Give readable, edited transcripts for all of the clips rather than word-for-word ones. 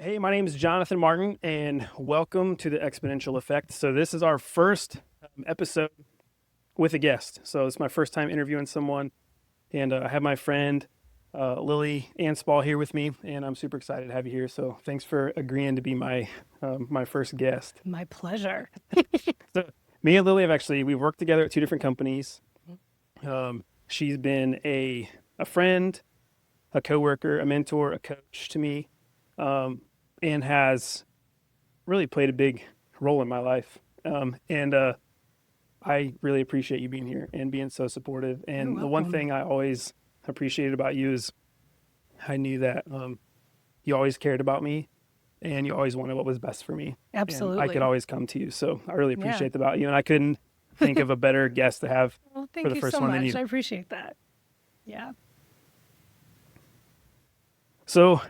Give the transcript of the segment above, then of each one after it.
Hey, my name is Jonathan Martin, and welcome to the Exponential Effect. So, this is our first episode with a guest. So, it's my first time interviewing someone, and I have my friend Lily Anspach here with me, and I'm super excited to have you here. So, thanks for agreeing to be my first guest. My pleasure. So, me and Lily we've worked together at two different companies. She's been a friend, a coworker, a mentor, a coach to me, um, and has really played a big role in my life. And I really appreciate you being here and being so supportive. You're And the one welcome. thing I always appreciated about you is I knew that you always cared about me and you always wanted what was best for me. And I could Absolutely. always come to you. So I really Yeah. appreciate that about you. And I couldn't think of a better guest to have Well, for thank the you first so one than much. you. I appreciate that. Yeah. So,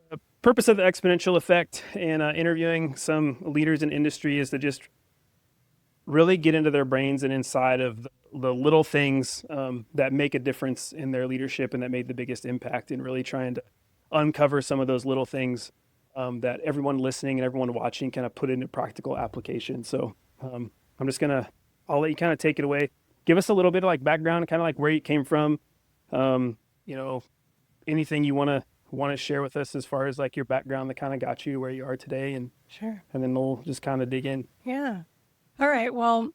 the purpose of the exponential effect and interviewing some leaders in industry is to just really get into their brains and inside of the little things that make a difference in their leadership and that made the biggest impact, and really trying to uncover some of those little things that everyone listening and everyone watching kind of put into practical application. So I'm just gonna, I'll let you kind of take it away. Give us a little bit of like background, kind of like where you came from, um, you know, anything you want to share with us as far as like your background that kind of got you where you are today, Sure. and then we'll just kind of dig in. Yeah. All right. Well,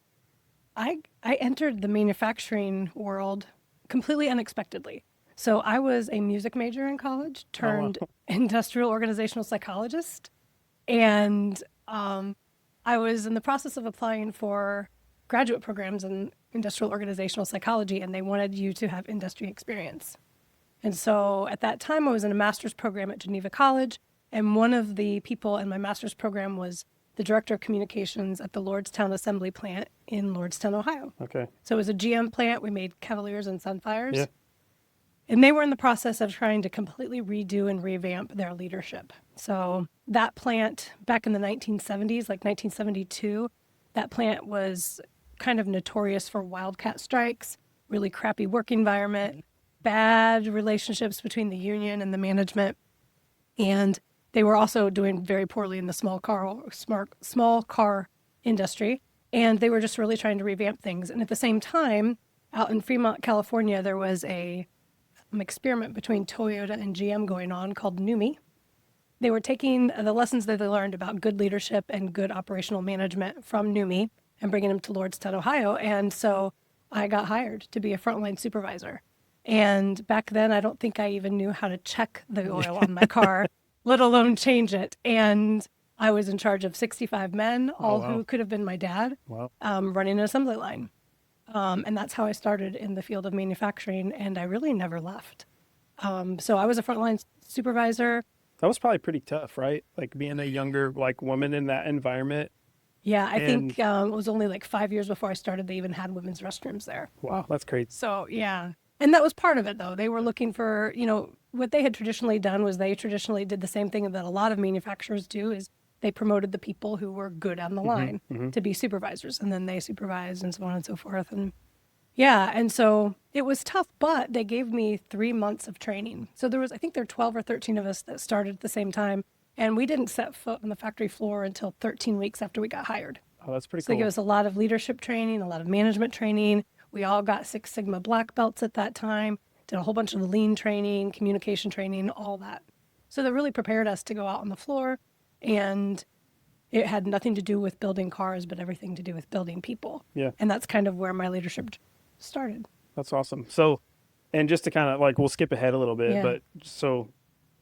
I entered the manufacturing world completely unexpectedly. So I was a music major in college, Oh wow. turned industrial organizational psychologist, and I was in the process of applying for graduate programs in industrial organizational psychology, and they wanted you to have industry experience. And so at that time, I was in a master's program at Geneva College. And one of the people in my master's program was the director of communications at the Lordstown Assembly plant in Lordstown, Ohio. Okay. So it was a GM plant. We made Cavaliers and Yeah. Sunfires. And they were in the process of trying to completely redo and revamp their leadership. So that plant back in the 1970s, like 1972, that plant was kind of notorious for wildcat strikes, really crappy work environment, bad relationships between the union and the management. And they were also doing very poorly in the small car industry. And they were just really trying to revamp things. And at the same time, out in Fremont, California, there was a experiment between Toyota and GM going on called NUMMI. They were taking the lessons that they learned about good leadership and good operational management from NUMMI and bringing them to Lordstown, Ohio. And so I got hired to be a frontline supervisor. And back then, I don't think I even knew how to check the oil on my car, let alone change it. And I was in charge of 65 men, Oh all wow. who could have been my dad, Wow. running an assembly line. And that's how I started in the field of manufacturing, and I really never left. So I was a frontline supervisor. That was probably pretty tough, right? Like being a younger like woman in that environment. Yeah, I And think it was only like 5 years before I started, they even had women's restrooms there. wow, that's crazy. So, yeah. And that was part of it, though. They were looking for, what they had traditionally done was they traditionally did the same thing that a lot of manufacturers do is they promoted the people who were good on the Hmm. line Hmm. to be supervisors, and then they supervised and so on and so forth. And yeah, and so it was tough, but they gave me 3 months of training. So I think there were 12 or 13 of us that started at the same time, and we didn't set foot on the factory floor until 13 weeks after we got hired. Oh, that's pretty So they gave cool. us a lot of leadership training, a lot of management training. We all got Six Sigma black belts at that time, did a whole bunch of lean training, communication training, all that. So they really prepared us to go out on the floor, and it had nothing to do with building cars, but everything to do with building people. Yeah, And that's kind of where my leadership started. that's awesome. So, and just to kind of like, we'll skip ahead a little bit, Yeah. but so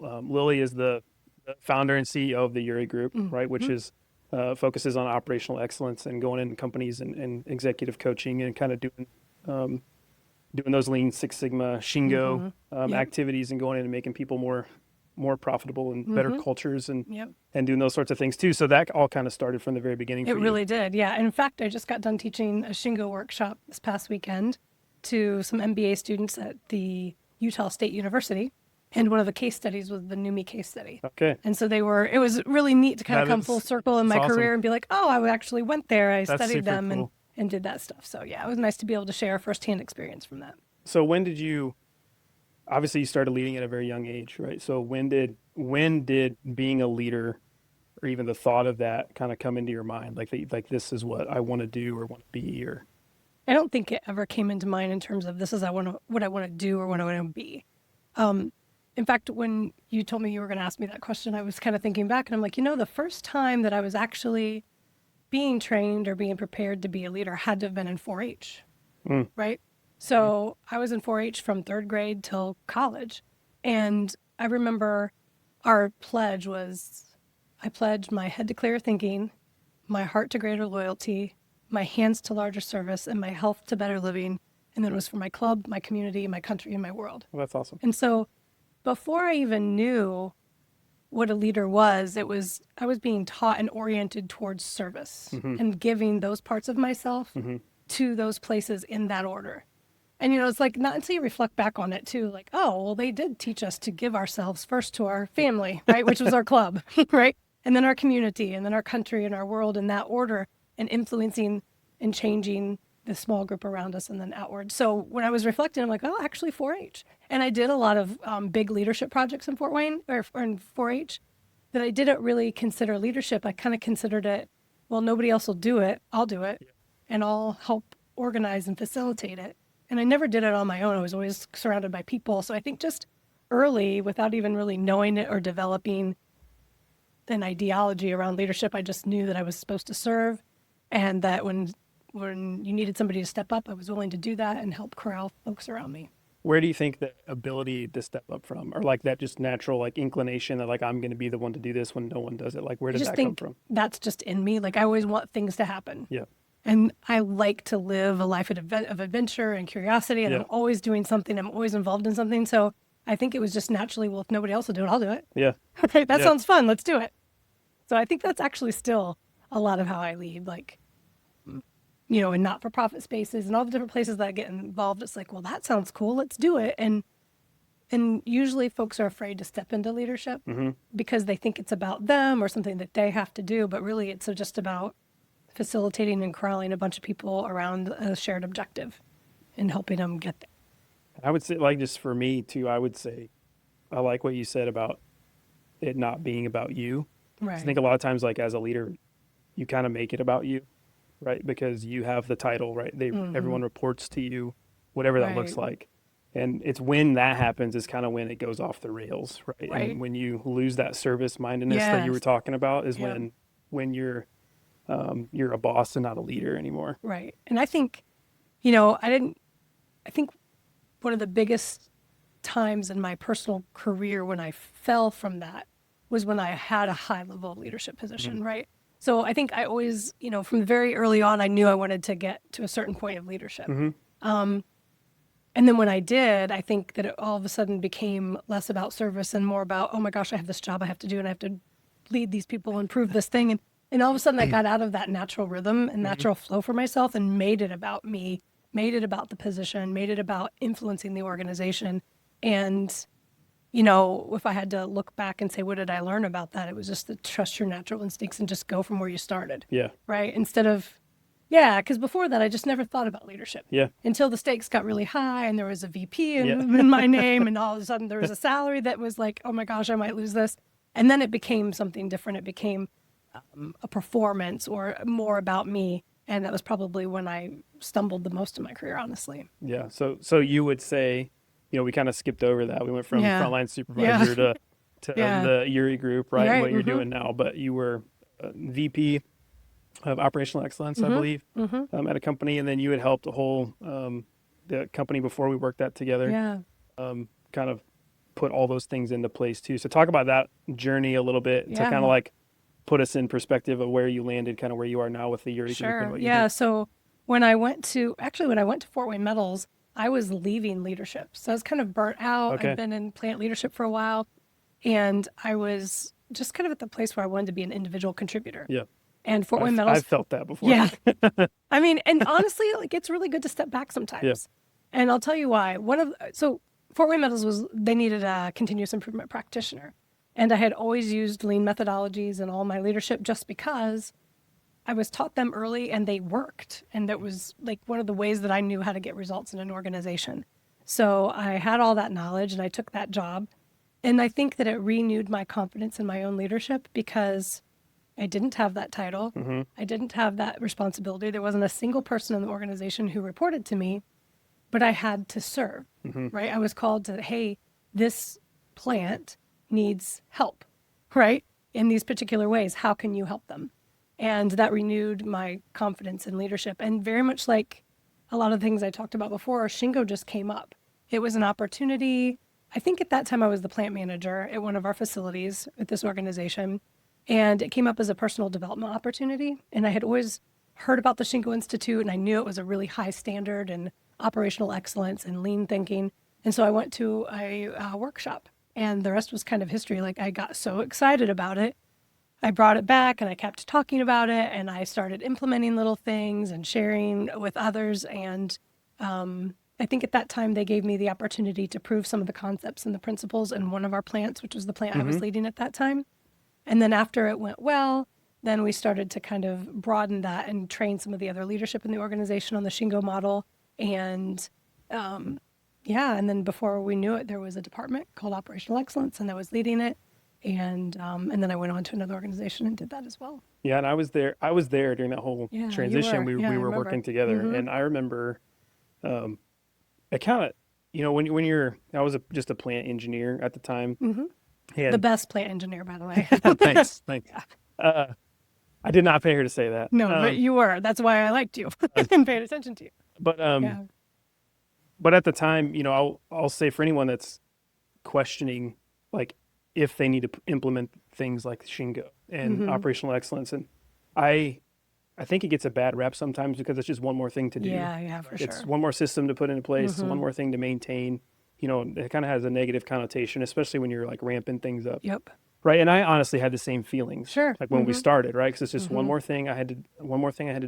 Lily is the founder and CEO of the Yuri Group, right? Which Mm-hmm. is focuses on operational excellence and going in companies and executive coaching and kind of um, doing those Lean Six Sigma Shingo Mm-hmm. Yep. activities and going in and making people more profitable and better Mm-hmm. cultures Yep. and doing those sorts of things too. So that all kind of started from the very beginning It for you. really did. Yeah. In fact, I just got done teaching a Shingo workshop this past weekend to some MBA students at the Utah State University. And one of the case studies was the NUMMI case study. Okay, And so it was really neat to kind of that come full is circle in it's my awesome. career and be like, oh, I actually went there. I That's studied super them cool. and did that stuff. So yeah, it was nice to be able to share firsthand experience from that. So when did you? Obviously, you started leading at a very young age, right? So when did when did being a leader or even the thought of that kind of come into your mind? Like this is what I want to do or want to be, or I don't think it ever came into mind in terms of this is what I want to do or what I want to be. In fact, when you told me you were going to ask me that question, I was kind of thinking back and I'm like, the first time that I was actually being trained or being prepared to be a leader had to have been in 4-H, mm, right? So I was in 4-H from third grade till college. And I remember our pledge was, I pledged my head to clear thinking, my heart to greater loyalty, my hands to larger service, and my health to better living. And then it was for my club, my community, my country, and my world. well, that's awesome. And so before I even knew what a leader was, I was being taught and oriented towards service and giving those parts of myself to those places in that order. And it's like not until you reflect back on it too, like, oh, well, they did teach us to give ourselves first to our family, right? Which was our club, right? And then our community, and then our country and our world in that order, and influencing and changing the small group around us and then outward. So when I was reflecting, I'm like, oh, actually 4-H. And I did a lot of big leadership projects in Fort Wayne or in 4-H that I didn't really consider leadership. I kind of considered it, well, nobody else will do it. I'll do it. And I'll help organize and facilitate it. And I never did it on my own. I was always surrounded by people. So I think just early, without even really knowing it or developing an ideology around leadership, I just knew that I was supposed to serve, and that when you needed somebody to step up, I was willing to do that and help corral folks around me. Where do you think the ability to step up from, or like that just natural like inclination that like I'm going to be the one to do this when no one does it? Like where I does just that come think from? that's just in me. Like I always want things to happen. Yeah. And I like to live a life of adventure and curiosity, and Yeah. I'm always doing something. I'm always involved in something. So I think it was just naturally, well, if nobody else will do it, I'll do it. Yeah. Okay, that Yeah. sounds fun. Let's do it. So I think that's actually still a lot of how I lead, like, in not-for-profit spaces and all the different places that I get involved. It's like, well, that sounds cool. Let's do it. And usually folks are afraid to step into leadership because they think it's about them or something that they have to do. But really, it's just about facilitating and corralling a bunch of people around a shared objective and helping them get there. I would say like just for me too, I would say I like what you said about it not being about you. Right. I think a lot of times like as a leader, you kind of make it about you, right? Because you have the title, right? Everyone reports to you, whatever that looks Right. like. And it's when that happens is kind of when it goes off the rails, right? Right. And when you lose that service mindedness that you were Yes. talking about is Yep. when you're a boss and not a leader anymore. Right. And I think, I think one of the biggest times in my personal career when I fell from that was when I had a high level of leadership position, right? So I think I always, from very early on, I knew I wanted to get to a certain point of leadership. And then when I did, I think that it all of a sudden became less about service and more about, oh my gosh, I have this job I have to do and I have to lead these people and prove this thing. And all of a sudden I got out of that natural rhythm and natural flow for myself and made it about me, made it about the position, made it about influencing the organization. And, if I had to look back and say, what did I learn about that? It was just to trust your natural instincts and just go from where you started. Yeah. Right. Instead of, because before that, I just never thought about leadership. Yeah. Until the stakes got really high and there was a VP in my name, and all of a sudden there was a salary that was like, oh my gosh, I might lose this. And then it became something different. It became a performance or more about me. And that was probably when I stumbled the most in my career, honestly. Yeah. So you would say, we kind of skipped over that. We went from Yeah. frontline supervisor to Yeah. the Yuri Group, right? Right, What you're doing now, but you were VP of operational excellence, I believe, at a company, and then you had helped the company before we worked that together. Yeah. Kind of put all those things into place too. So talk about that journey a little bit to Yeah. kind of like put us in perspective of where you landed, kind of where you are now with the Yuri Group and Sure. what you Yeah. do. So when I went to Fort Wayne Metals, I was leaving leadership. So I was kind of burnt out. Okay. I'd been in plant leadership for a while, and I was just kind of at the place where I wanted to be an individual contributor. Yeah. And Fort Wayne Metals. I've felt that before. Yeah. I mean, and honestly, like it's really good to step back sometimes. Yeah. And I'll tell you why. So Fort Wayne Metals they needed a continuous improvement practitioner. And I had always used lean methodologies in all my leadership just because I was taught them early and they worked. And that was like one of the ways that I knew how to get results in an organization. So I had all that knowledge and I took that job. And I think that it renewed my confidence in my own leadership because I didn't have that title. Mm-hmm. I didn't have that responsibility. There wasn't a single person in the organization who reported to me, but I had to serve, Mm-hmm. right? I was called to, hey, this plant needs help, right? In these particular ways, how can you help them? And that renewed my confidence in leadership. And very much like a lot of the things I talked about before, Shingo just came up. It was an opportunity. I think at that time I was the plant manager at one of our facilities at this organization. And it came up as a personal development opportunity. And I had always heard about the Shingo Institute, and I knew it was a really high standard in operational excellence and lean thinking. And so I went to a workshop, and the rest was kind of history. Like, I got so excited about it. I brought it back and I kept talking about it, and I started implementing little things and sharing with others. And I think at that time they gave me the opportunity to prove some of the concepts and the principles in one of our plants, which was the plant I was leading at that time. And then after it went well, then we started to kind of broaden that and train some of the other leadership in the organization on the Shingo model. And and then before we knew it, there was a department called Operational Excellence, and I was leading it. And then I went on to another organization and did that as well. Yeah, and I was there. I was there during that whole Yeah, you transition. were. We Yeah, we I were remember. working together, and I remember, it kind of, when you're, I was just a plant engineer at the time, The and best plant engineer, by the way. thanks. I did not pay her to say that. No, but you were. That's why I liked you and paid attention to you. But Yeah. but at the time, I'll say for anyone that's questioning, like, if they need to implement things like Shingo and operational excellence, and I think it gets a bad rap sometimes because it's just one more thing to do. Yeah, for sure. It's one more system to put into place, one more thing to maintain. It kind of has a negative connotation, especially when you're like ramping things up. Yep. Right. And I honestly had the same feelings. Sure. Like when we started, right? Because it's just one more thing I had to do, one more thing I had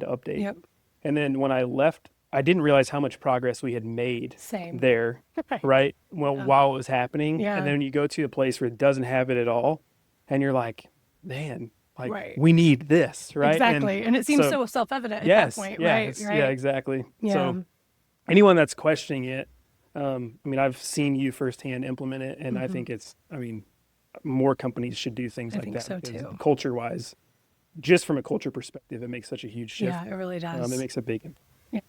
to update. Yep. And then when I left, I didn't realize how much progress we had made Same. there. Right. Well, while it was happening. Yeah. And then you go to a place where it doesn't have it at all, and you're like, man, like, Right. we need this, right? Exactly. And it seems so self-evident at that point, right? Yeah, exactly. Yeah. So anyone that's questioning it, I've seen you firsthand implement it, and I think more companies should do things like think that. so because too. culture-wise, just from a culture perspective, it makes such a huge shift. Yeah, it really does. It makes a big impact. Yeah.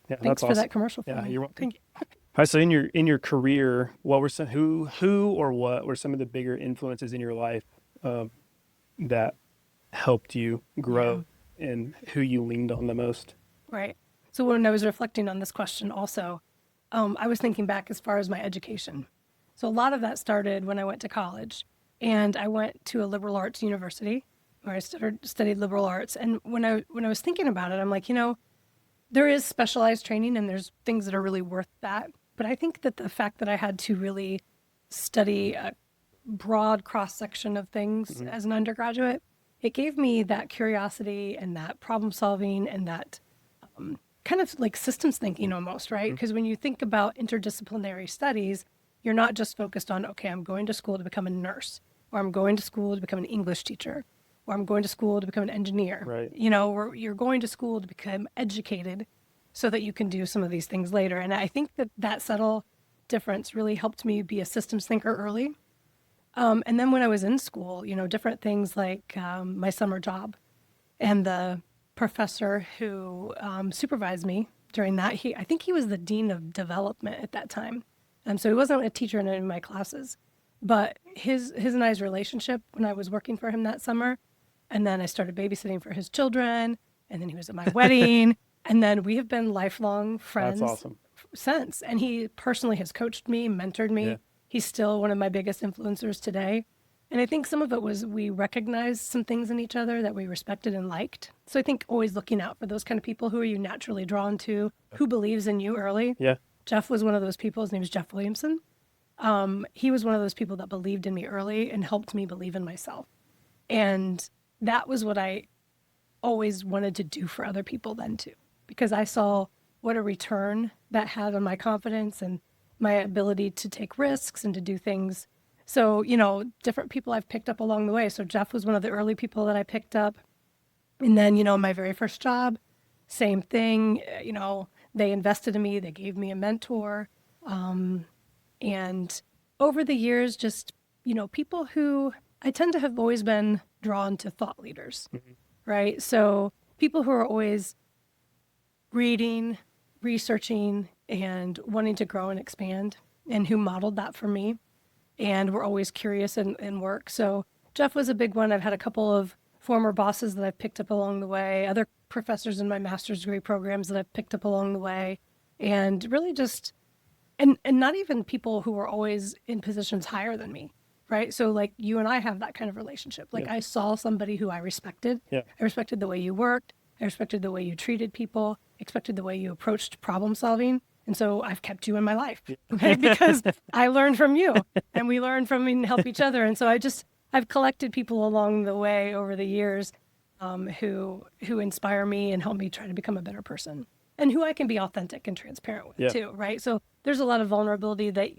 Yeah, Thanks that's for awesome. that commercial for Yeah, me. you're welcome. Thank you. All right, so in your career, what were some who or what were some of the bigger influences in your life that helped you grow, and who you leaned on the most? Right. So when I was reflecting on this question also, I was thinking back as far as my education. So a lot of that started when I went to college, and I went to a liberal arts university where I studied liberal arts. And when I was thinking about it, I'm like, there is specialized training and there's things that are really worth that. But I think that the fact that I had to really study a broad cross section of things as an undergraduate, it gave me that curiosity and that problem solving and that kind of like systems thinking almost, right? Because when you think about interdisciplinary studies, you're not just focused on, okay, I'm going to school to become a nurse, or I'm going to school to become an English teacher, or I'm going to school to become an engineer. Right. Or you're going to school to become educated so that you can do some of these things later. And I think that subtle difference really helped me be a systems thinker early. And then when I was in school, different things like my summer job and the professor who supervised me during that, I think he was the dean of development at that time. So he wasn't a teacher in any of my classes, but his and I's relationship when I was working for him that summer, and then I started babysitting for his children, and then he was at my wedding, and then we have been lifelong friends. That's awesome. Since. And he personally has coached me, mentored me. Yeah. He's still one of my biggest influencers today. And I think some of it was we recognized some things in each other that we respected and liked. So I think always looking out for those kind of people. Who are you naturally drawn to? Who believes in you early? Yeah. Jeff was one of those people. His name is Jeff Williamson. He was one of those people that believed in me early and helped me believe in myself. And that was what I always wanted to do for other people then too, because I saw what a return that had on my confidence and my ability to take risks and to do things. So, different people I've picked up along the way. So Jeff was one of the early people that I picked up. And then, my very first job, same thing, they invested in me, they gave me a mentor. And over the years, just, people who I tend to have always been drawn to thought leaders, right? So people who are always reading, researching, and wanting to grow and expand, and who modeled that for me. And were always curious in work. So Jeff was a big one. I've had a couple of former bosses that I've picked up along the way, other professors in my master's degree programs that I've picked up along the way, and really just, and not even people who were always in positions higher than me, right? So like you and I have that kind of relationship. Like I saw somebody who I respected. Yeah. I respected the way you worked. I respected the way you treated people, expected the way you approached problem solving. And so I've kept you in my life, right? Because I learned from you and we learn from and help each other. And so I've collected people along the way over the years who inspire me and help me try to become a better person, and who I can be authentic and transparent with too, right? So there's a lot of vulnerability that,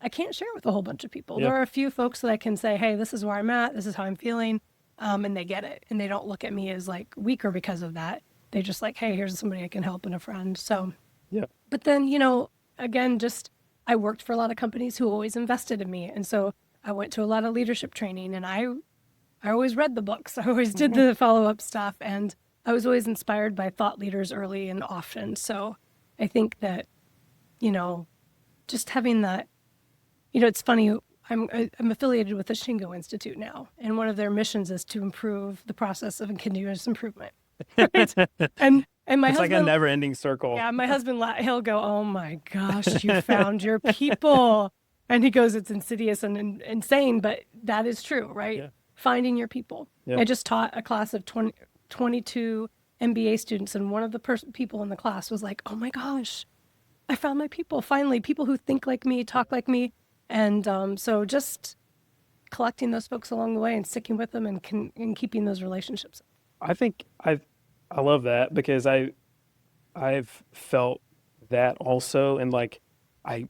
I can't share with a whole bunch of people. There are a few folks that I can say, hey, this is where I'm at. This is how I'm feeling. And they get it. And they don't look at me as like weaker because of that. They just like, hey, here's somebody I can help and a friend. So Yeah. but then, again, just I worked for a lot of companies who always invested in me. And so I went to a lot of leadership training, and I always read the books. I always did the follow-up stuff, and I was always inspired by thought leaders early and often. So I think that, just having that, it's funny. I'm affiliated with the Shingo Institute now, and one of their missions is to improve the process of continuous improvement. Right? And my It's husband, like a never-ending circle. yeah, my husband, he'll go, oh my gosh, you found your people. And he goes, it's insidious and insane, but that is true, right? Yeah. Finding your people. Yeah. I just taught a class of 22 MBA students, and one of the people in the class was like, oh my gosh, I found my people. Finally, people who think like me, talk like me. And so just collecting those folks along the way and sticking with them and keeping those relationships. I think I love that because I've felt that also, and like I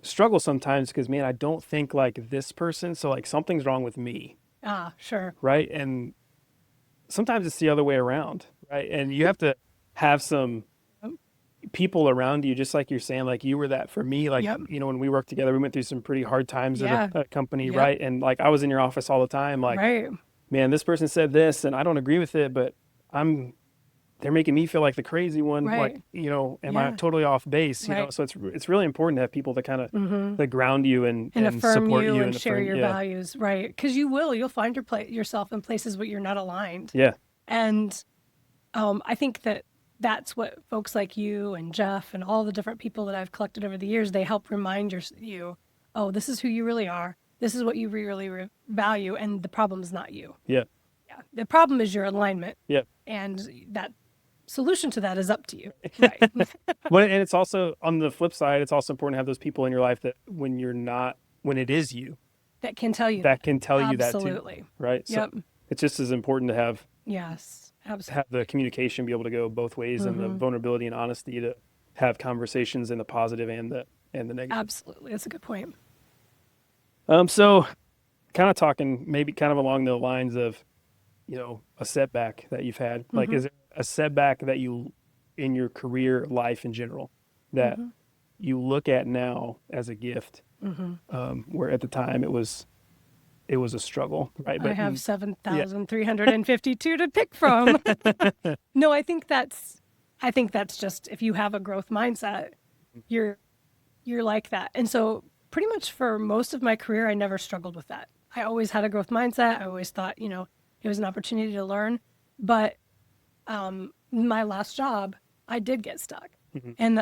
struggle sometimes because man, I don't think like this person, so like something's wrong with me, Ah, sure. right? And sometimes it's the other way around, right? And you have to have some people around you, just like you're saying, like you were that for me. Like, Yep. when we worked together, we went through some pretty hard times Yeah. at a company, Yep. right? And like I was in your office all the time, like, Right. man, this person said this and I don't agree with it, but they're making me feel like the crazy one. Right. Like, am I Yeah. totally off base? Right. So it's really important to have people that kind of that ground you and affirm support you you and share affirm, your yeah. values, right? Because you'll find yourself in places where you're not aligned. Yeah. And I think that's what folks like you and Jeff and all the different people that I've collected over the years, they help remind you, oh, this is who you really are. This is what you really value, and the problem is not you. Yeah. Yeah, the problem is your alignment, Yeah. and that solution to that is up to you. Right. Well, and it's also on the flip side, it's also important to have those people in your life that when it is you, That can tell you that can tell you that too, absolutely. right? So Yep. it's just as important to have Yes. Absolutely. have the communication be able to go both ways, and the vulnerability and honesty to have conversations in the positive and the negative. Absolutely. That's a good point. So kind of talking maybe kind of along the lines of, a setback that you've had. Like, is there a setback that you in your career life in general that you look at now as a gift, where at the time it was a struggle, right? I But have 7,352 to pick from. No, I think that's just, if you have a growth mindset, you're like that. And so pretty much for most of my career, I never struggled with that. I always had a growth mindset. I always thought, it was an opportunity to learn. But my last job, I did get stuck. And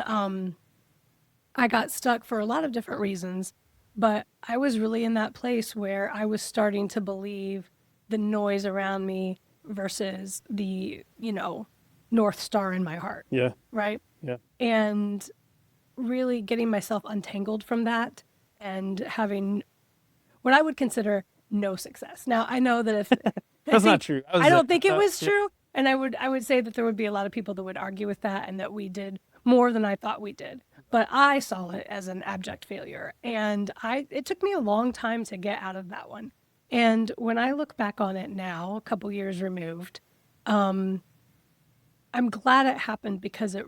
I got stuck for a lot of different reasons. But I was really in that place where I was starting to believe the noise around me versus the, North Star in my heart. yeah, Right. yeah, And really getting myself untangled from that and having what I would consider no success. Now, I know that if that's not true. I don't think it was true. And I would say that there would be a lot of people that would argue with that, and that we did more than I thought we did. But I saw it as an abject failure. And it took me a long time to get out of that one. And when I look back on it now, a couple years removed, I'm glad it happened, because it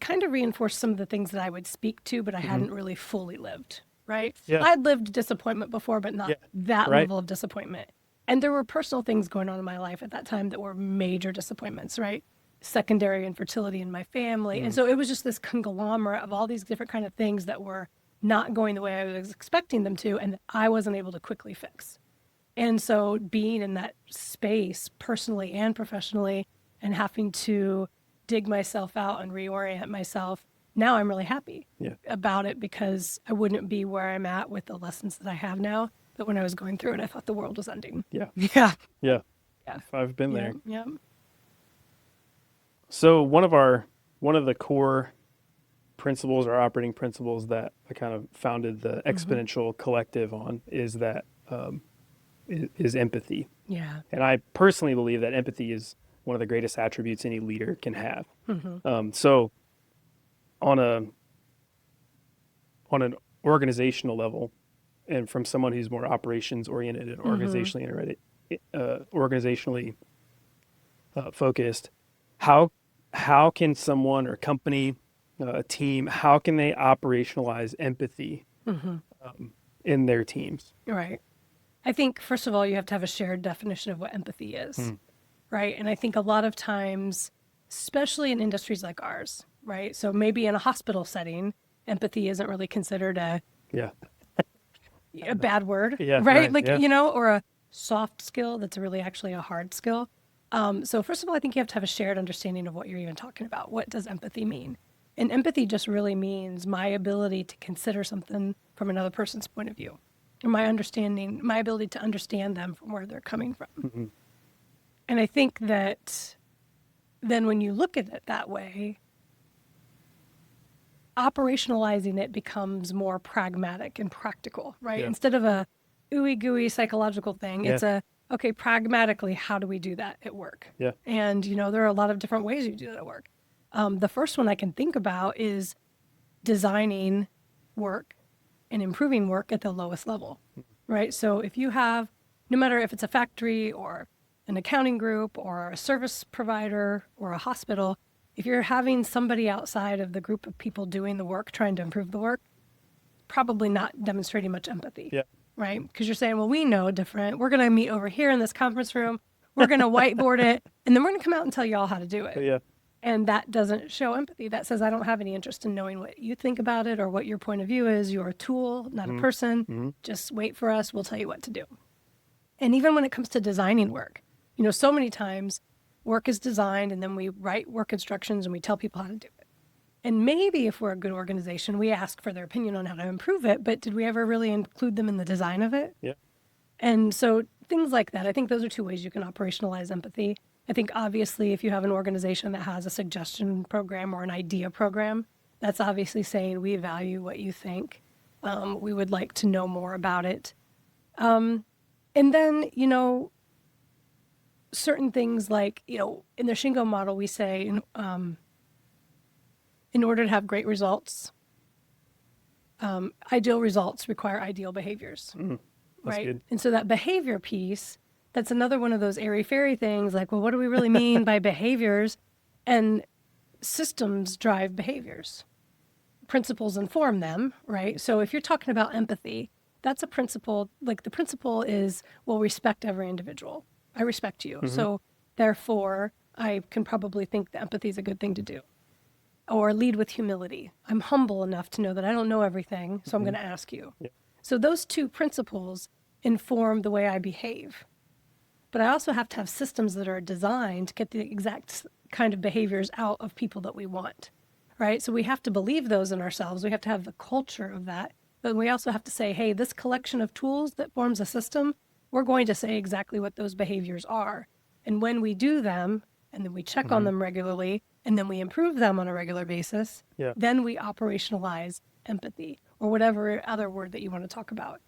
kind of reinforced some of the things that I would speak to, but I hadn't really fully lived. right? Yeah. I'd lived disappointment before, but not Yeah. that Right. level of disappointment. And there were personal things going on in my life at that time that were major disappointments, right? Secondary infertility in my family. And so it was just this conglomerate of all these different kind of things that were not going the way I was expecting them to, and that I wasn't able to quickly fix. And so being in that space personally and professionally and having to dig myself out and reorient myself, now I'm really happy Yeah. about it because I wouldn't be where I'm at with the lessons that I have now. But when I was going through it, I thought the world was ending. Yeah. Yeah. Yeah. Yeah. I've been there. Yeah. So one of the core principles or operating principles that I kind of founded the Exponential Collective on is that is empathy. Yeah. And I personally believe that empathy is one of the greatest attributes any leader can have. So on an organizational level, and from someone who's more operations oriented and organizationally focused, how can someone or company, a team, how can they operationalize empathy in their teams? Right. I think, first of all, you have to have a shared definition of what empathy is, right? And I think a lot of times, especially in industries like ours, right? So maybe in a hospital setting, empathy isn't really considered Yeah. a bad word, Yeah, right? right, Like, yeah. or a soft skill that's really actually a hard skill. So first of all, I think you have to have a shared understanding of what you're even talking about. What does empathy mean? And empathy just really means my ability to consider something from another person's point of view, or my ability to understand them from where they're coming from. And I think that then when you look at it that way, operationalizing it becomes more pragmatic and practical, right? Yeah. Instead of a ooey gooey psychological thing, Yeah. it's okay, pragmatically, how do we do that at work? Yeah. And, there are a lot of different ways you do that at work. The first one I can think about is designing work and improving work at the lowest level, right? So if you have, no matter if it's a factory or an accounting group or a service provider or a hospital, if you're having somebody outside of the group of people doing the work, trying to improve the work, probably not demonstrating much empathy, Yeah. right? Because you're saying, well, we know different. We're going to meet over here in this conference room. We're going to whiteboard it, and then we're going to come out and tell you all how to do it. Yeah. And that doesn't show empathy. That says, I don't have any interest in knowing what you think about it or what your point of view is. You're a tool, not a person. Just wait for us. We'll tell you what to do. And even when it comes to designing work, so many times work is designed and then we write work instructions and we tell people how to do it. And maybe if we're a good organization, we ask for their opinion on how to improve it, but did we ever really include them in the design of it? Yeah. And so things like that, I think those are two ways you can operationalize empathy. I think obviously if you have an organization that has a suggestion program or an idea program, that's obviously saying we value what you think. We would like to know more about it. And then, certain things like, in the Shingo model, we say in order to have great results, ideal results require ideal behaviors, right? Good. And so that behavior piece, that's another one of those airy-fairy things like, well, what do we really mean by behaviors? And systems drive behaviors. Principles inform them, right? So if you're talking about empathy, that's a principle. Like the principle is, well, respect every individual. I respect you. So therefore, I can probably think that empathy is a good thing to do. Or lead with humility. I'm humble enough to know that I don't know everything, so I'm going to ask you. Yeah. So those two principles inform the way I behave. But I also have to have systems that are designed to get the exact kind of behaviors out of people that we want, right? So we have to believe those in ourselves. We have to have the culture of that. But we also have to say, hey, this collection of tools that forms a system, we're going to say exactly what those behaviors are. And when we do them, and then we check on them regularly, and then we improve them on a regular basis, Yeah. then we operationalize empathy or whatever other word that you want to talk about.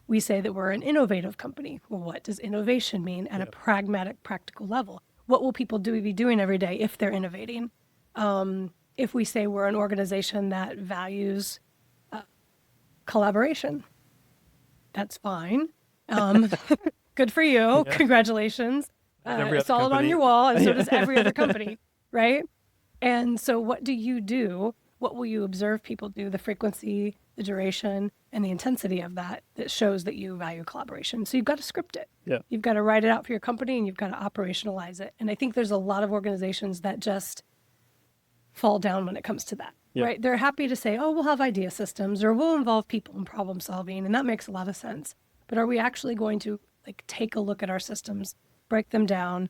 We say that we're an innovative company. Well, what does innovation mean at a pragmatic, practical level? What will people be doing every day if they're innovating? If we say we're an organization that values collaboration, that's fine. Good for you. Congratulations. Every other Solid on company. your wall, and so does every other company, right? And so what do? What will you observe people do? The frequency the duration, and the intensity of that shows that you value collaboration. So you've got to script it. Yeah. You've got to write it out for your company, and you've got to operationalize it. And I think there's a lot of organizations that just fall down when it comes to that, right? They're happy to say, oh, we'll have idea systems, or we'll involve people in problem solving. And that makes a lot of sense. But are we actually going to like take a look at our systems, break them down,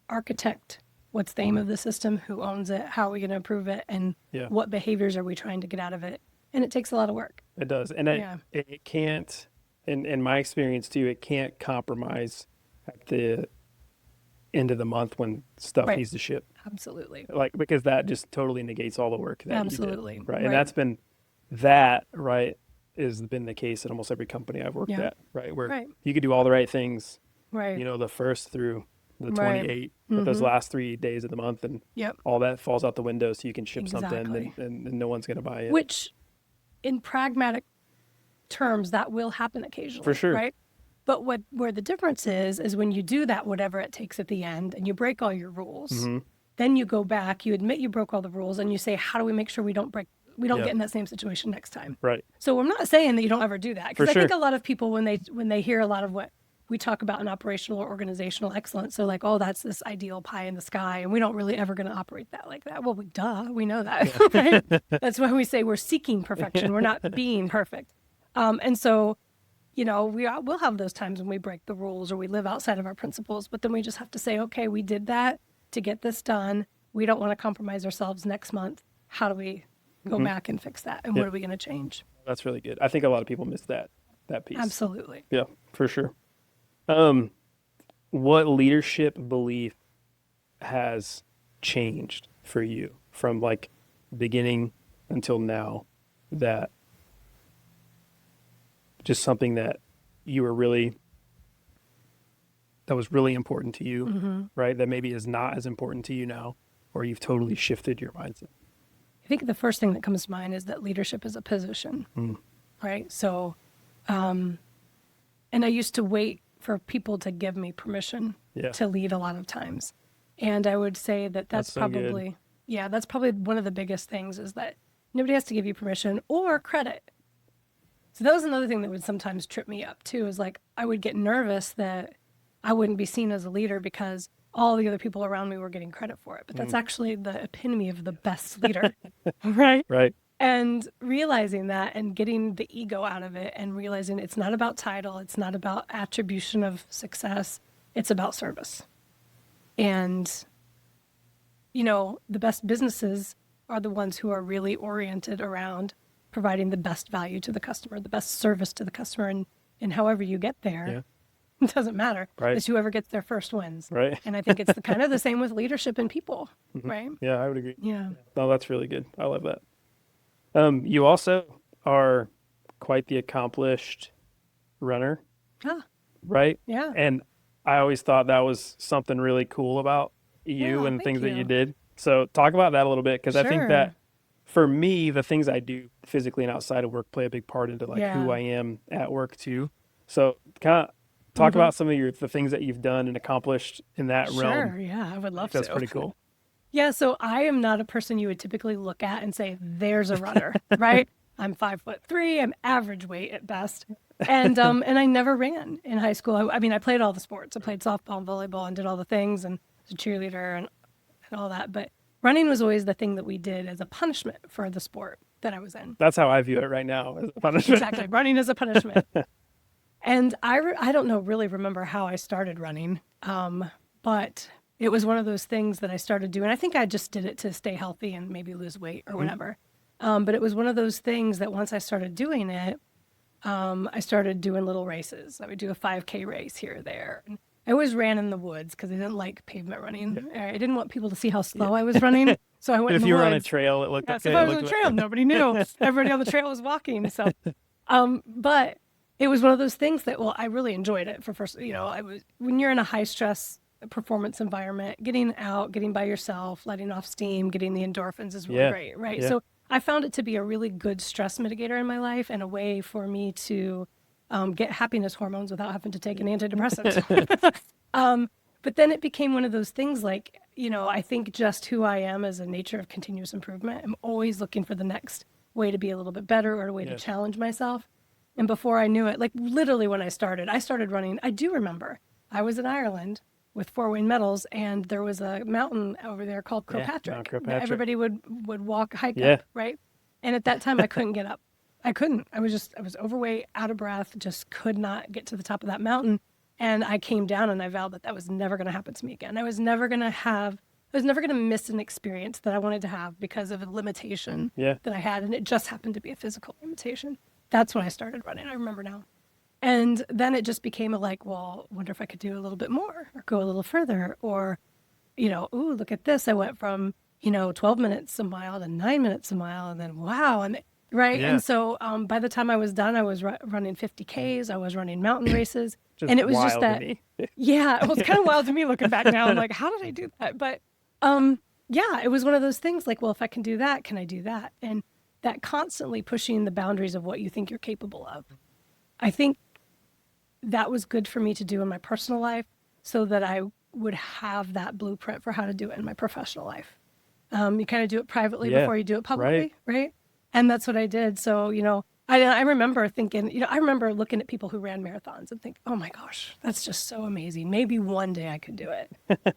architect what's the aim of the system, who owns it, how are we going to improve it, and what behaviors are we trying to get out of it? And it takes a lot of work. It does. And it can't, in my experience too, it can't compromise at the end of the month when stuff needs to ship. Absolutely. Like, because that just totally negates all the work that Absolutely. you did. Right. And that's been has been the case at almost every company I've worked at, right? Where you could do all the right things, right? You know, the 1st through the 28th, but those last 3 days of the month, and all that falls out the window, so you can ship something, and no one's going to buy it. Which, in pragmatic terms, that will happen occasionally, for sure, right? But where the difference is when you do that, whatever it takes at the end, and you break all your rules, then you go back, you admit you broke all the rules, and you say, how do we make sure we don't get in that same situation next time? Right. So I'm not saying that you don't ever do that, because I think a lot of people, when they hear a lot of what we talk about in operational or organizational excellence, so like, oh, that's this ideal pie in the sky, and we don't really ever going to operate that like that. Well, we know that, right? That's why we say we're seeking perfection. We're not being perfect. And so, you know, we'll have those times when we break the rules or we live outside of our principles, but then we just have to say, okay, we did that to get this done. We don't want to compromise ourselves next month. How do we go back and fix that? And what are we going to change? That's really good. I think a lot of people miss that piece. Absolutely. Yeah, for sure. What leadership belief has changed for you from like beginning until now, that just something that was really important to you, right? That maybe is not as important to you now, or you've totally shifted your mindset? I think the first thing that comes to mind is that leadership is a position, right? So, and I used to wait for people to give me permission to lead a lot of times. And I would say that's so probably, that's probably one of the biggest things, is that nobody has to give you permission or credit. So that was another thing that would sometimes trip me up too, is like, I would get nervous that I wouldn't be seen as a leader because all the other people around me were getting credit for it. But that's actually the epitome of the best leader, right? Right. And realizing that and getting the ego out of it and realizing it's not about title, it's not about attribution of success, it's about service. And, you know, the best businesses are the ones who are really oriented around providing the best value to the customer, the best service to the customer. And however you get there, it doesn't matter. Right. It's whoever gets there first wins. Right. And I think it's kind of the same with leadership and people, right? Yeah, I would agree. Yeah. No, that's really good. I love that. You also are quite the accomplished runner, right? Yeah. And I always thought that was something really cool about you and things that you did. So talk about that a little bit, because I think that for me, the things I do physically and outside of work play a big part into like who I am at work too. So kind of talk about some of the things that you've done and accomplished in that realm. Sure, yeah, I would love to. That's pretty cool. Yeah, so I am not a person you would typically look at and say, there's a runner, right? I'm 5'3", I'm average weight at best. And I never ran in high school. I mean, I played all the sports. I played softball and volleyball and did all the things and was a cheerleader and all that. But running was always the thing that we did as a punishment for the sport that I was in. That's how I view it right now, as a punishment. Exactly, running as a punishment. And I don't know really remember how I started running, but it was one of those things that I started doing. I think I just did it to stay healthy and maybe lose weight or whatever. But it was one of those things that once I started doing it, I started doing little races. I would do a 5K race here or there. And I always ran in the woods because I didn't like pavement running. I didn't want people to see how slow I was running. So I went in the woods. If you were on a trail, it looked okay. So if I was on a trail, nobody knew. Everybody on the trail was walking. So, but it was one of those things that, well, I really enjoyed it for first, when you're in a high stress performance environment, getting out, getting by yourself, letting off steam, getting the endorphins is really great, right? So I found it to be a really good stress mitigator in my life and a way for me to get happiness hormones without having to take an antidepressant. But then it became one of those things I think just who I am as a nature of continuous improvement. I'm always looking for the next way to be a little bit better or a way to Yeah. challenge myself. And before I knew it, like literally when I started running. I do remember I was in Ireland with Four Wayne Medals, and there was a mountain over there called Yeah. Mount Kilpatrick that Kilpatrick. everybody would walk, hike Yeah. up, right? And at that time, I couldn't get up. I couldn't. I was overweight, out of breath, just could not get to the top of that mountain. And I came down and I vowed that was never going to happen to me again. I was never going to miss an experience that I wanted to have because of a limitation Yeah. that I had. And it just happened to be a physical limitation. That's when I started running. I remember now. And then it just became well, wonder if I could do a little bit more or go a little further, or, ooh, look at this. I went from, 12 minutes a mile to 9 minutes a mile, and then wow. And right. Yeah. And so by the time I was done, I was running 50Ks. I was running mountain races. Just And it was just wild to that, me. yeah, it was kind of wild to me looking back now. I'm like, how did I do that? But yeah, it was one of those things like, well, if I can do that, can I do that? And that constantly pushing the boundaries of what you think you're capable of. I think that was good for me to do in my personal life so that I would have that blueprint for how to do it in my professional life. You kind of do it privately Yeah. before you do it publicly, right? And that's what I did. So, I remember thinking, I remember looking at people who ran marathons and think, oh my gosh, that's just so amazing. Maybe one day I could do it.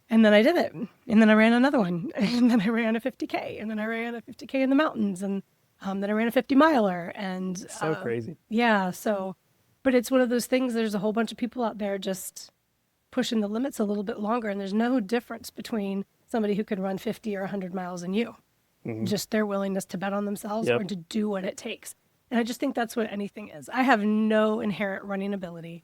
And then I did it. And then I ran another one. And then I ran a 50K. And then I ran a 50K in the mountains. And then I ran a 50 miler. And So crazy. yeah. So, but it's one of those things. There's a whole bunch of people out there just pushing the limits a little bit longer. And there's no difference between somebody who could run 50 or 100 miles and you. Just their willingness to bet on themselves Yep. or to do what it takes. And I just think that's what anything is. I have no inherent running ability,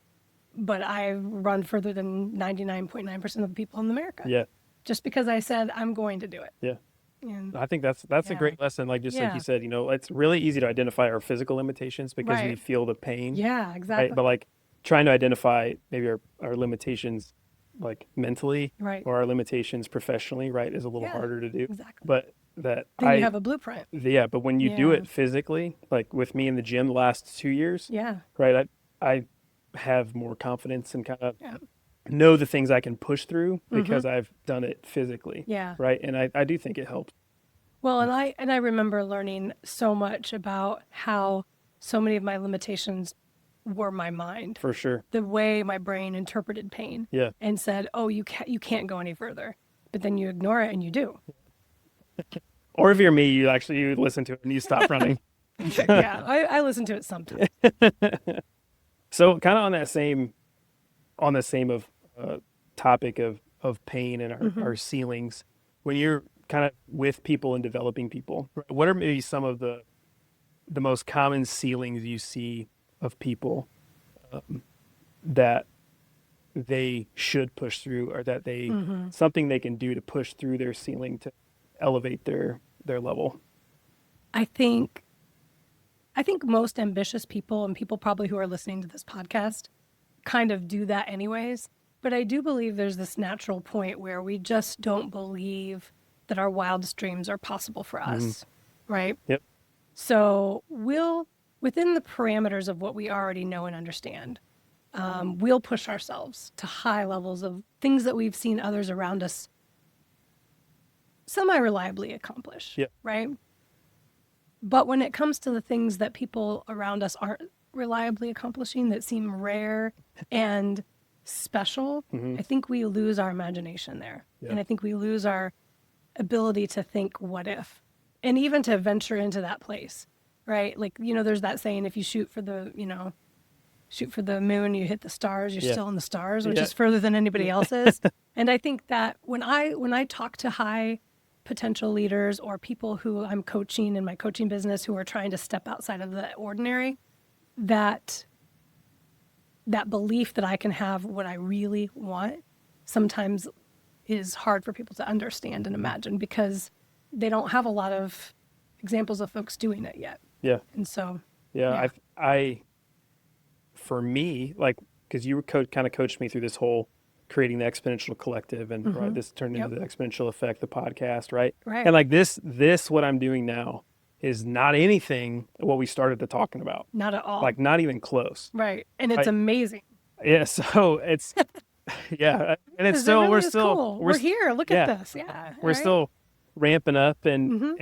but I run further than 99.9% of the people in America. Yeah. Just because I said I'm going to do it. Yeah. And I think that's a Yeah. great lesson. Like just like Yeah. you said, it's really easy to identify our physical limitations because we Right. feel the pain. yeah, exactly. Right. But like trying to identify maybe our limitations like mentally Right. or our limitations professionally, right, is a little Yeah, harder to do. exactly. But that Then you have a blueprint. but when you do Yeah. it physically, like with me in the gym the last 2 years, Yeah. right, I have more confidence and kind of Yeah. know the things I can push through because I've done it physically. Yeah. Right. And I do think it helps. Well, and I remember learning so much about how so many of my limitations were my mind. For sure. The way my brain interpreted pain. Yeah. And said, "Oh, you can't go any further." But then you ignore it and you do. Or if you're me, you listen to it and you stop running. Yeah, I listen to it sometimes. So kind of on the same of topic of pain and our ceilings, when you're kind of with people and developing people, what are maybe some of the most common ceilings you see of people that they should push through, or that they something they can do to push through their ceiling to elevate their level? I think most ambitious people and people probably who are listening to this podcast kind of do that anyways. But I do believe there's this natural point where we just don't believe that our wildest dreams are possible for us, right? Yep. So within the parameters of what we already know and understand, we'll push ourselves to high levels of things that we've seen others around us semi-reliably accomplish, Yep. right? But when it comes to the things that people around us aren't reliably accomplishing that seem rare and special, I think we lose our imagination there. Yeah. And I think we lose our ability to think, what if? And even to venture into that place, right? Like, there's that saying, if you shoot for the moon, you hit the stars, you're Yeah. still in the stars, which Yeah. is further than anybody else is. And I think that when I talk to high potential leaders or people who I'm coaching in my coaching business who are trying to step outside of the ordinary, that belief that I can have what I really want sometimes is hard for people to understand and imagine because they don't have a lot of examples of folks doing it yet. Yeah. And so, Yeah. I for me, like, because you were kind of coached me through this whole creating the Exponential Collective, and right, this turned into the Exponential Effect, the podcast, right? Right. And like this what I'm doing now is not anything what we started to talking about. not at all. Like not even close. Right. And it's Right. amazing. Yeah. So it's yeah, and it's It still really we're is still cool. We're here. Look yeah. at this. Yeah. we're right? still ramping up and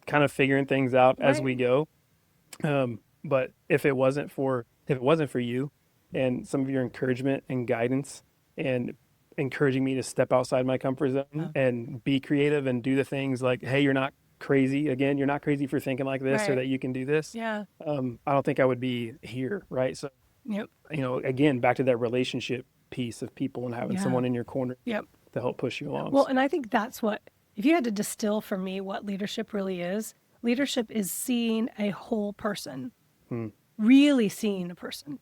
kind of figuring things out as Right. we go. But if it wasn't for you and some of your encouragement and guidance and encouraging me to step outside my comfort zone Yeah. and be creative and do the things like, hey, you're not crazy. Again, you're not crazy for thinking like this or Right. that you can do this. Yeah. I don't think I would be here, right? So, Yep. again, back to that relationship piece of people and having Yeah. someone in your corner Yep. to help push you along. Well, and I think that's what, if you had to distill for me what leadership is seeing a whole person, really seeing a person,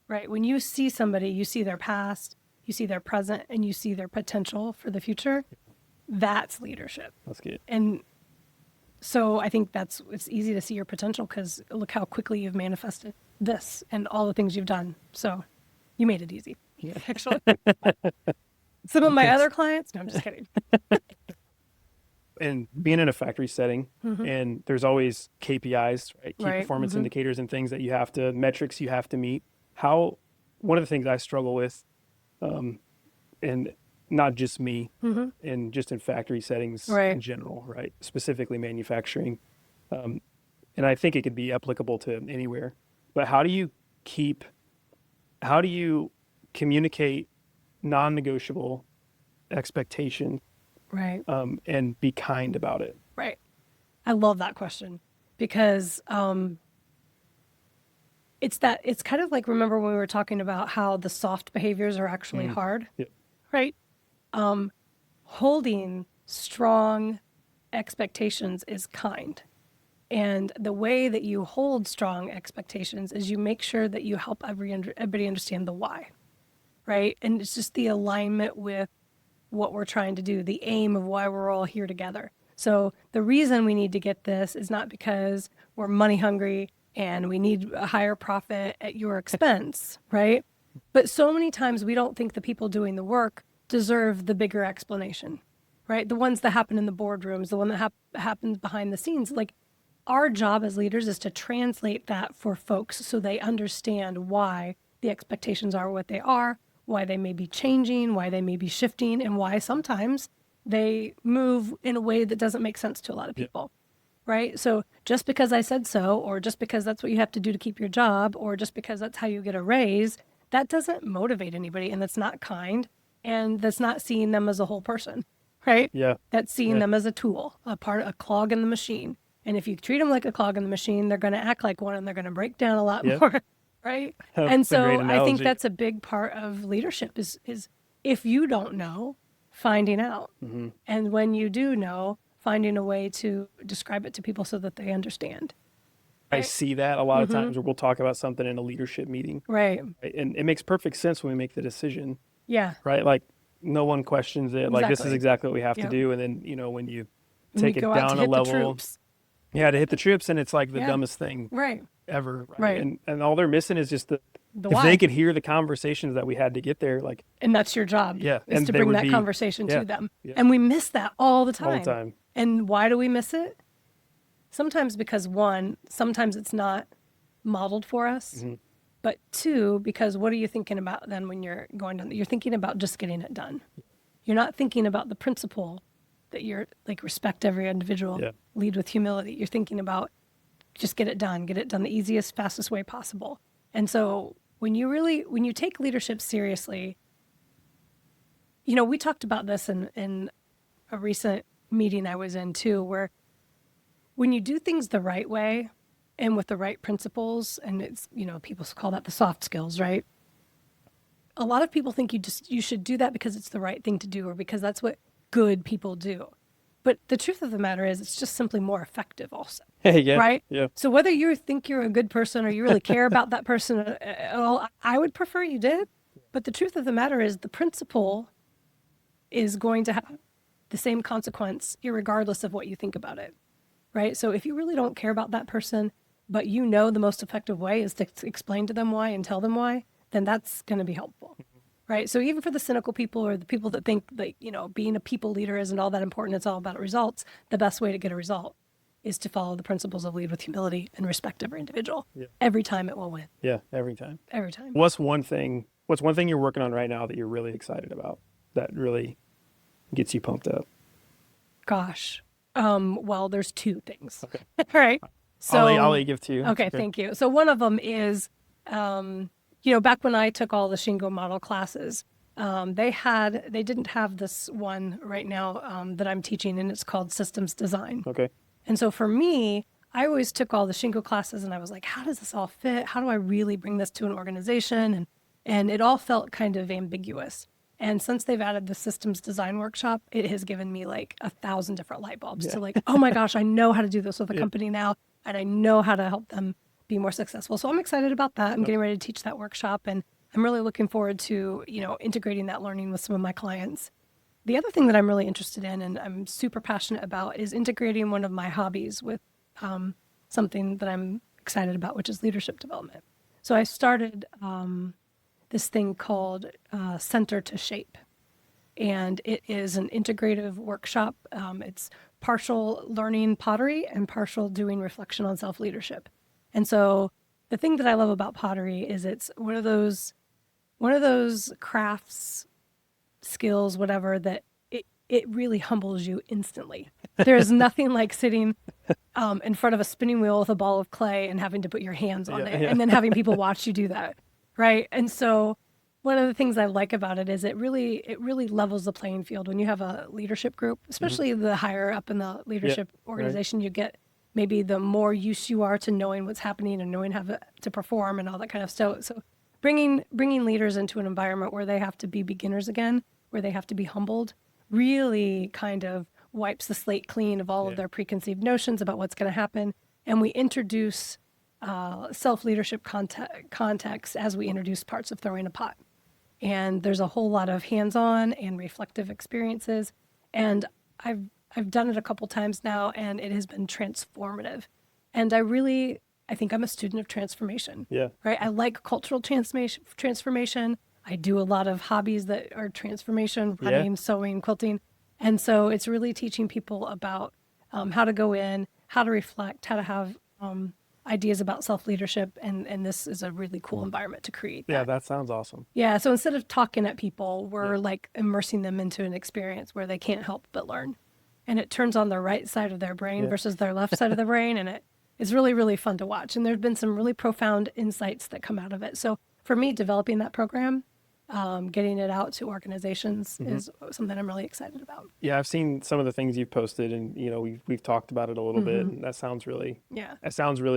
right? When you see somebody, you see their past, you see their present, and you see their potential for the future. That's leadership. That's good. And so I think it's easy to see your potential because look how quickly you've manifested this and all the things you've done. So you made it easy, actually. Some of my Thanks. other clients, no, I'm just kidding. And being in a factory setting, and there's always KPIs, right? Key Right. performance indicators and things that metrics you have to meet. One of the things I struggle with, and not just me, and just in factory settings Right. in general, right? Specifically manufacturing. And I think it could be applicable to anywhere. But how do you communicate non-negotiable expectation, Right. and be kind about it? Right. I love that question because it's kind of like, remember when we were talking about how the soft behaviors are actually hard, Yep. right? Holding strong expectations is kind. And the way that you hold strong expectations is you make sure that you help everybody understand the why, right? And it's just the alignment with what we're trying to do, the aim of why we're all here together. So the reason we need to get this is not because we're money hungry and we need a higher profit at your expense, right? But so many times we don't think the people doing the work deserve the bigger explanation, right? The ones that happen in the boardrooms, the one that happens behind the scenes. Like, our job as leaders is to translate that for folks so they understand why the expectations are what they are, why they may be changing, why they may be shifting, and why sometimes they move in a way that doesn't make sense to a lot of people, right? So just because I said so, or just because that's what you have to do to keep your job, or just because that's how you get a raise, that doesn't motivate anybody, and that's not kind, and that's not seeing them as a whole person, right? Yeah. That's seeing them as a tool, a clog in the machine. And if you treat them like a clog in the machine, they're going to act like one and they're going to break down a lot Yeah. more, right? That's And a great so I think analogy. that's a big part of leadership is if you don't know, finding out. And when you do know, finding a way to describe it to people so that they understand. I see that a lot of times where we'll talk about something in a leadership meeting, Right. right? And it makes perfect sense when we make the decision, Yeah. right? Like no one questions it. Like this is Exactly. exactly what we have to Yep. do. And then, when you When take you it go out to down a hit the level, troops. to hit the troops, and it's like the Yeah. dumbest thing Right. ever, right? Right. And all they're missing is just The if why. they could hear the conversations that we had to get there, like And that's your job, Yeah, is and to they bring would that be- conversation yeah, to them. yeah. And we miss that all the time. all the time. And why do we miss it? Sometimes because sometimes it's not modeled for us. But two, because what are you thinking about then when you're going down? You're thinking about just getting it done. You're not thinking about the principle that you're like, respect every individual, Yeah. lead with humility. You're thinking about just get it done the easiest, fastest way possible. And so when you take leadership seriously, we talked about this in a recent meeting I was in too, where when you do things the right way and with the right principles, and it's, people call that the soft skills, right? A lot of people think you should do that because it's the right thing to do or because that's what good people do. But the truth of the matter is it's just simply more effective also. Yeah. Right? Yeah. So whether you think you're a good person or you really care about that person at all, I would prefer you did. But the truth of the matter is the principle is going to have the same consequence irregardless of what you think about it. Right? So if you really don't care about that person, but the most effective way is to explain to them why and tell them why, then that's going to be helpful. Right? So even for the cynical people or the people that think that, being a people leader isn't all that important, it's all about results, the best way to get a result is to follow the principles of lead with humility and respect every individual. Yeah. Every time it will win. Yeah. Every time. Every time. What's one thing you're working on right now that you're really excited about that really gets you pumped up? Gosh. Well, there's two things. Okay. All right. I'll So, let you give two. okay, thank you. So one of them is, back when I took all the Shingo model classes, they didn't have this one right now that I'm teaching, and it's called systems design. Okay. And so for me, I always took all the Shingo classes and I was like, how does this all fit? How do I really bring this to an organization? And it all felt kind of ambiguous. And since they've added the systems design workshop, it has given me like 1,000 different light bulbs to like, oh my gosh, I know how to do this with a company now, and I know how to help them be more successful. So I'm excited about that. I'm getting ready to teach that workshop, and I'm really looking forward to, integrating that learning with some of my clients. The other thing that I'm really interested in and I'm super passionate about is integrating one of my hobbies with something that I'm excited about, which is leadership development. So I started this thing called Center to Shape. And it is an integrative workshop. It's partial learning pottery and partial doing reflection on self-leadership. And so the thing that I love about pottery is it's one of those crafts, skills, whatever, that it really humbles you instantly. There's nothing like sitting in front of a spinning wheel with a ball of clay and having to put your hands on it and then having people watch you do that, right? And so one of the things I like about it is it really levels the playing field when you have a leadership group, especially the higher up in the leadership organization you get. Maybe the more used you are to knowing what's happening and knowing how to perform and all that kind of stuff. So bringing leaders into an environment where they have to be beginners again, where they have to be humbled, really kind of wipes the slate clean of all of their preconceived notions about what's going to happen. And we introduce self-leadership context as we introduce parts of throwing a pot. And there's a whole lot of hands-on and reflective experiences. And I've done it a couple times now, and it has been transformative. And I think I'm a student of transformation. Yeah. Right. I like cultural transformation. I do a lot of hobbies that are transformation, running, sewing, quilting. And so it's really teaching people about how to go in, how to reflect, how to have ideas about self-leadership. And this is a really cool environment to create that. Yeah, that sounds awesome. Yeah. So instead of talking at people, we're like immersing them into an experience where they can't help but learn. And it turns on the right side of their brain versus their left side of the brain. And it's really, really fun to watch. And there's been some really profound insights that come out of it. So for me, developing that program, getting it out to organizations is something I'm really excited about. Yeah, I've seen some of the things you've posted, and we've talked about it a little bit. And that sounds really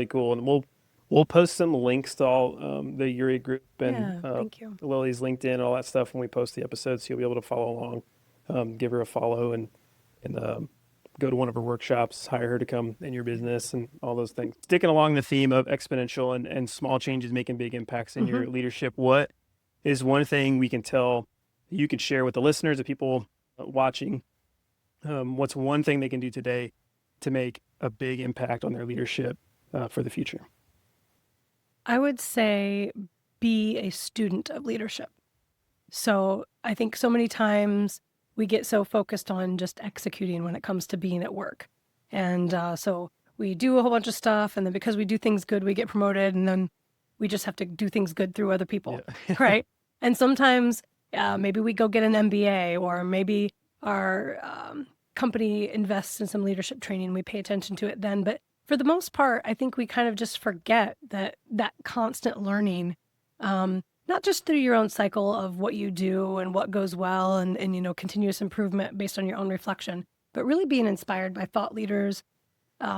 cool. And we'll post some links to all the Yuri Group and thank you. Lily's LinkedIn, all that stuff when we post the episodes, so you'll be able to follow along. Give her a follow and go to one of her workshops, hire her to come in your business, and all those things. Sticking along the theme of exponential and small changes making big impacts in your leadership, what is one thing we can tell you could share with the listeners, the people watching? What's one thing they can do today to make a big impact on their leadership for the future? I would say be a student of leadership. So I think so many times we get so focused on just executing when it comes to being at work. And so we do a whole bunch of stuff, and then because we do things good, we get promoted, and then we just have to do things good through other people, right? And sometimes maybe we go get an MBA, or maybe our company invests in some leadership training, we pay attention to it then. But for the most part, I think we kind of just forget that constant learning, not just through your own cycle of what you do and what goes well and continuous improvement based on your own reflection, but really being inspired by thought leaders,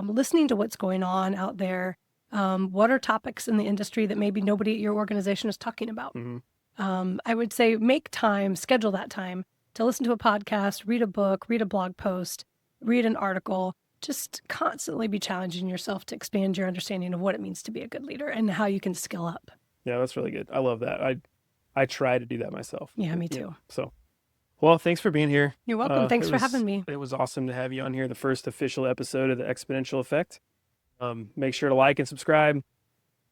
listening to what's going on out there. What are topics in the industry that maybe nobody at your organization is talking about? I would say make time, schedule that time to listen to a podcast, read a book, read a blog post, read an article. Just constantly be challenging yourself to expand your understanding of what it means to be a good leader and how you can skill up. Yeah, that's really good. I love that. I try to do that myself. Yeah, me too. So, well, thanks for being here. You're welcome. Thanks for having me. It was awesome to have you on here, the first official episode of the Exponential Effect. Make sure to like and subscribe,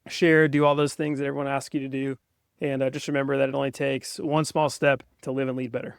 share, do all those things that everyone asks you to do. And just remember that it only takes one small step to live and lead better.